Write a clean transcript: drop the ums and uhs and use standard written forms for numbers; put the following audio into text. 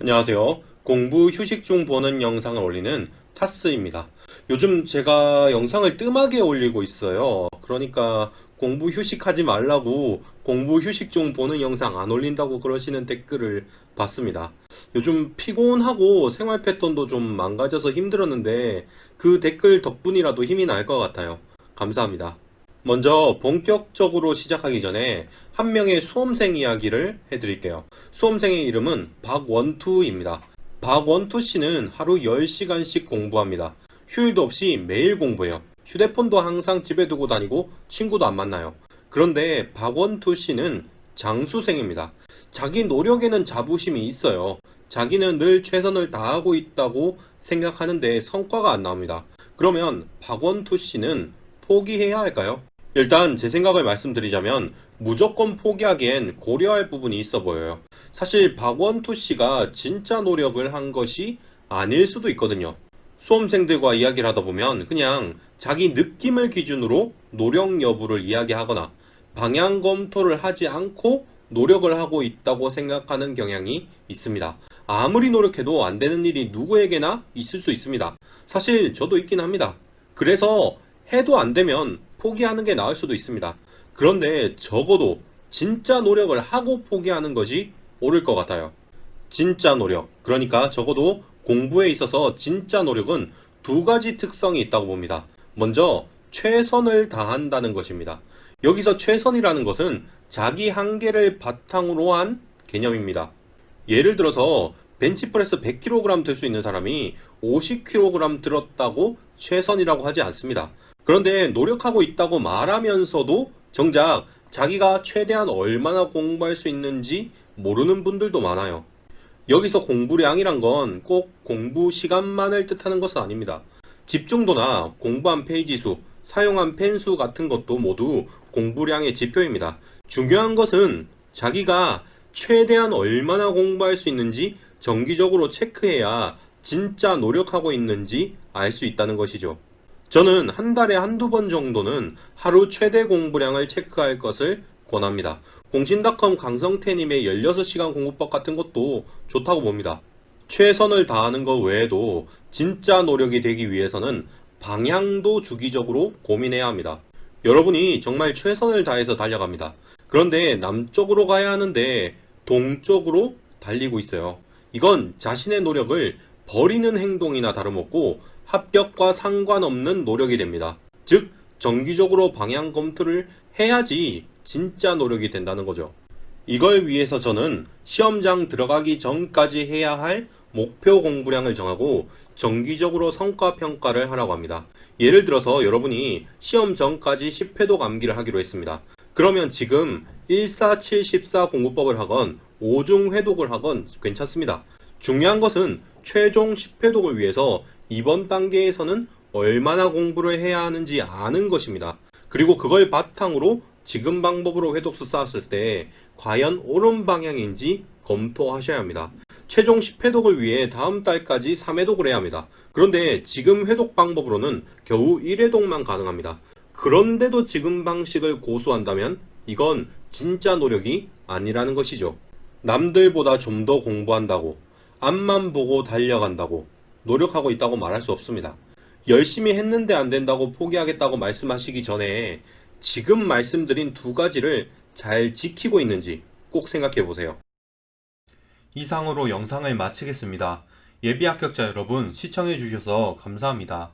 안녕하세요. 공부 휴식 중 보는 영상을 올리는 타스입니다. 요즘 제가 영상을 뜸하게 올리고 있어요. 그러니까 공부 휴식하지 말라고 공부 휴식 중 보는 영상 안 올린다고 그러시는 댓글을 봤습니다. 요즘 피곤하고 생활 패턴도 좀 망가져서 힘들었는데 그 댓글 덕분이라도 힘이 날 것 같아요. 감사합니다. 먼저 본격적으로 시작하기 전에 한 명의 수험생 이야기를 해드릴게요. 수험생의 이름은 박원투입니다. 박원투 씨는 하루 10시간씩 공부합니다. 휴일도 없이 매일 공부해요. 휴대폰도 항상 집에 두고 다니고 친구도 안 만나요. 그런데 박원투 씨는 장수생입니다. 자기 노력에는 자부심이 있어요. 자기는 늘 최선을 다하고 있다고 생각하는데 성과가 안 나옵니다. 그러면 박원투 씨는 포기해야 할까요? 일단 제 생각을 말씀드리자면 무조건 포기하기엔 고려할 부분이 있어 보여요. 사실 박원투 씨가 진짜 노력을 한 것이 아닐 수도 있거든요. 수험생들과 이야기를 하다 보면 그냥 자기 느낌을 기준으로 노력 여부를 이야기하거나 방향 검토를 하지 않고 노력을 하고 있다고 생각하는 경향이 있습니다. 아무리 노력해도 안 되는 일이 누구에게나 있을 수 있습니다. 사실 저도 있긴 합니다. 그래서 해도 안 되면 포기하는 게 나을 수도 있습니다. 그런데 적어도 진짜 노력을 하고 포기하는 것이 옳을 것 같아요. 진짜 노력. 그러니까 적어도 공부에 있어서 진짜 노력은 두 가지 특성이 있다고 봅니다. 먼저 최선을 다한다는 것입니다. 여기서 최선이라는 것은 자기 한계를 바탕으로 한 개념입니다. 예를 들어서 벤치프레스 100kg 들 수 있는 사람이 50kg 들었다고 최선이라고 하지 않습니다. 그런데 노력하고 있다고 말하면서도 정작 자기가 최대한 얼마나 공부할 수 있는지 모르는 분들도 많아요. 여기서 공부량이란 건 꼭 공부 시간만을 뜻하는 것은 아닙니다. 집중도나 공부한 페이지 수, 사용한 펜수 같은 것도 모두 공부량의 지표입니다. 중요한 것은 자기가 최대한 얼마나 공부할 수 있는지 정기적으로 체크해야 진짜 노력하고 있는지 알 수 있다는 것이죠. 저는 한 달에 한두 번 정도는 하루 최대 공부량을 체크할 것을 권합니다. 공신닷컴 강성태님의 16시간 공부법 같은 것도 좋다고 봅니다. 최선을 다하는 것 외에도 진짜 노력이 되기 위해서는 방향도 주기적으로 고민해야 합니다. 여러분이 정말 최선을 다해서 달려갑니다. 그런데 남쪽으로 가야 하는데 동쪽으로 달리고 있어요. 이건 자신의 노력을 버리는 행동이나 다름없고 합격과 상관없는 노력이 됩니다. 즉, 정기적으로 방향 검토를 해야지 진짜 노력이 된다는 거죠. 이걸 위해서 저는 시험장 들어가기 전까지 해야 할 목표 공부량을 정하고 정기적으로 성과 평가를 하라고 합니다. 예를 들어서 여러분이 시험 전까지 10회독 암기를 하기로 했습니다. 그러면 지금 14714 공부법을 하건 5중 회독을 하건 괜찮습니다. 중요한 것은 최종 10회독을 위해서 이번 단계에서는 얼마나 공부를 해야 하는지 아는 것입니다. 그리고 그걸 바탕으로 지금 방법으로 회독수 쌓았을 때 과연 옳은 방향인지 검토하셔야 합니다. 최종 10회독을 위해 다음 달까지 3회독을 해야 합니다. 그런데 지금 회독 방법으로는 겨우 1회독만 가능합니다. 그런데도 지금 방식을 고수한다면 이건 진짜 노력이 아니라는 것이죠. 남들보다 좀 더 공부한다고, 앞만 보고 달려간다고, 노력하고 있다고 말할 수 없습니다. 열심히 했는데 안 된다고 포기하겠다고 말씀하시기 전에 지금 말씀드린 두 가지를 잘 지키고 있는지 꼭 생각해 보세요. 이상으로 영상을 마치겠습니다. 예비 합격자 여러분 시청해 주셔서 감사합니다.